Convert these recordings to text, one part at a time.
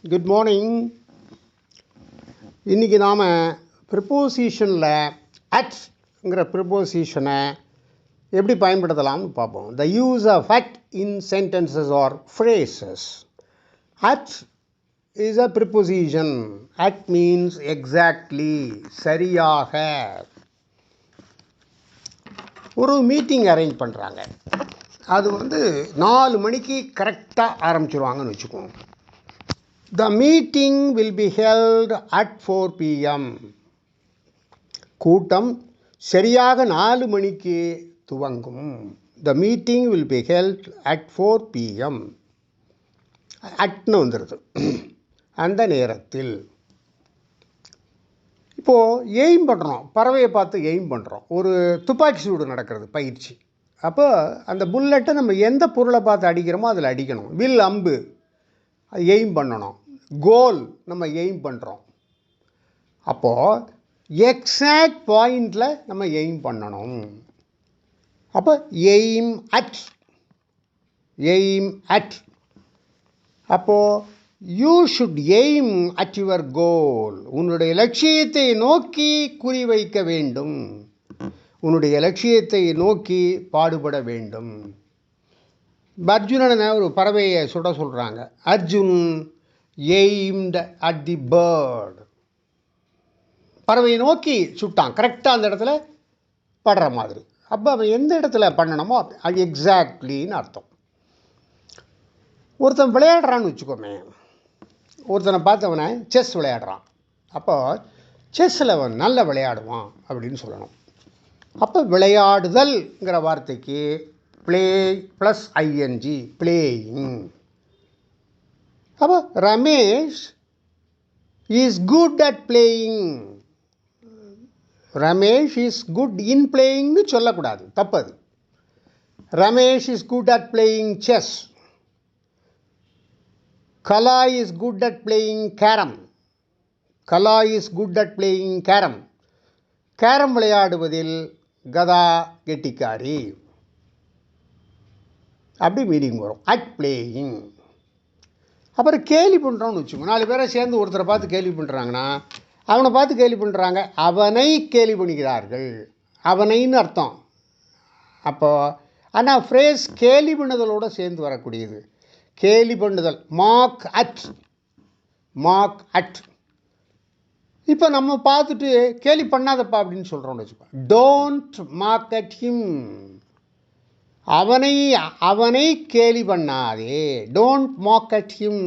Good morning. இன்றைக்கி நாம் ப்ரிப்போசிஷனில் அட்ங்கிற ப்ரிப்போசிஷனை எப்படி பயன்படுத்தலாம்னு பார்ப்போம். The use of at in sentences or phrases. At is a preposition. At means exactly, சரியாக. ஒரு மீட்டிங் அரேஞ்ச் பண்ணுறாங்க. அது 4 மணிக்கு கரெக்டாக ஆரம்பிச்சிருவாங்கன்னு வச்சுக்கோங்க. The meeting will be held at 4 p.m. கூட்டம் சரியாக 4 மணிக்கு துவங்கும். The meeting will be held at 4 p.m. அட்னு வந்துடுது. அந்த நேரத்தில் இப்போது எய்ம் பண்ணுறோம். பறவையை பார்த்து எய்ம் பண்ணுறோம். ஒரு துப்பாக்கி சூடு நடக்கிறது, பயிற்சி. அப்போ அந்த புல்லட்டை நம்ம எந்த பொருளை பார்த்து அடிக்கிறோமோ அதில் அடிக்கணும். வில், அம்பு எய்ம் பண்ணணும். கோல் நம்ம எய்ம் பண்ணுறோம். அப்போது எக்ஸாக்ட் பாயிண்டில் நம்ம எய்ம் பண்ணணும். அப்போ எய்ம் அட், எய்ம் அட். அப்போது you should aim at your goal. உன்னுடைய லட்சியத்தை நோக்கி குறிவைக்க வேண்டும். உன்னுடைய லட்சியத்தை நோக்கி பாடுபட வேண்டும். அர்ஜுனனை ஒரு பறவையை சுட சொல்கிறாங்க. Arjun aimed at the bird. பறவையை நோக்கி சுட்டான், கரெக்டாக அந்த இடத்துல படுற மாதிரி. அப்போ அவன் எந்த இடத்துல பண்ணணுமோ அது எக்ஸாக்ட்லின்னு அர்த்தம். ஒருத்தன் விளையாடுறான்னு வச்சுக்கோமே. ஒருத்தனை பார்த்து அவனை செஸ் விளையாடுறான். அப்போ செஸ்ஸில் அவன் நல்லா விளையாடுவான் அப்படின்னு சொல்லணும். அப்போ விளையாடுதல்ங்கிற வார்த்தைக்கு ப்ளே ப்ளஸ் ஐஎன்ஜி, பிளேயிங். அப்போ Ramesh is good at playing. Ramesh is good in பிளேயிங்னு சொல்லக்கூடாது, தப்பது. Ramesh is good at playing chess. Kala is good at playing carrom. Kala is good at playing carrom. Carrom விளையாடுவதில் கதா கெட்டிக்காரி. அப்படி மீனிங் வரும், அட் பிளேயிங். அப்புறம் கேலி பண்ணுறோன்னு வச்சுக்கோங்க. 4 பேரை சேர்ந்து ஒருத்தரை பார்த்து கேலி பண்ணுறாங்கன்னா, அவனை பார்த்து கேலி பண்ணுறாங்க, அவனை கேலி பண்ணுகிறார்கள். அவனைன்னு அர்த்தம். அப்போது ஆனால் ஃப்ரேஸ் கேலி பண்ணுதலோடு சேர்ந்து வரக்கூடியது. கேலி பண்ணுதல், மார்க் அட், மார்க் அட். இப்போ நம்ம பார்த்துட்டு கேலி பண்ணாதப்பா அப்படின்னு சொல்கிறோன்னு வச்சுக்கோ. Don't mark at him. அவனை கேலி பண்ணாதே. Don't mark at him.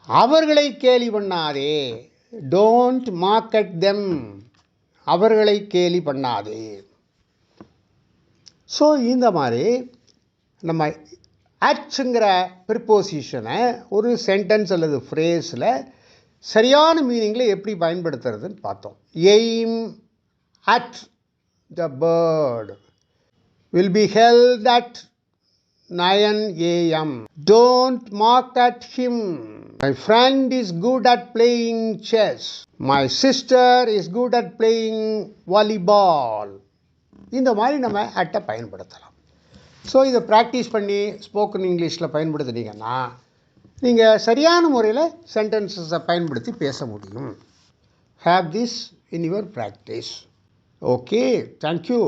அவர்களை கேலி பண்ணாதே. Don't mark at them. அவர்களை கேலி பண்ணாதே. ஸோ இந்த மாதிரி நம்ம அட்ங்கிற ப்ரிப்போசிஷனை ஒரு சென்டென்ஸ் அல்லது ஃப்ரேஸில் சரியான மீனிங்கில் எப்படி பயன்படுத்துறதுன்னு பார்த்தோம். Aim at the bird will be held at 9 a.m. Don't mock at him. My friend is good at playing chess. My sister is good at playing volleyball. இந்த மாதிரி நம்ம அட்டை பயன்படுத்தலாம். ஸோ இதை ப்ராக்டிஸ் பண்ணி ஸ்போக்கன் இங்கிலீஷில் பயன்படுத்தினீங்கன்னா நீங்கள் சரியான முறையில் சென்டென்சஸை பயன்படுத்தி பேச முடியும். Have this in your practice. Okay, thank you.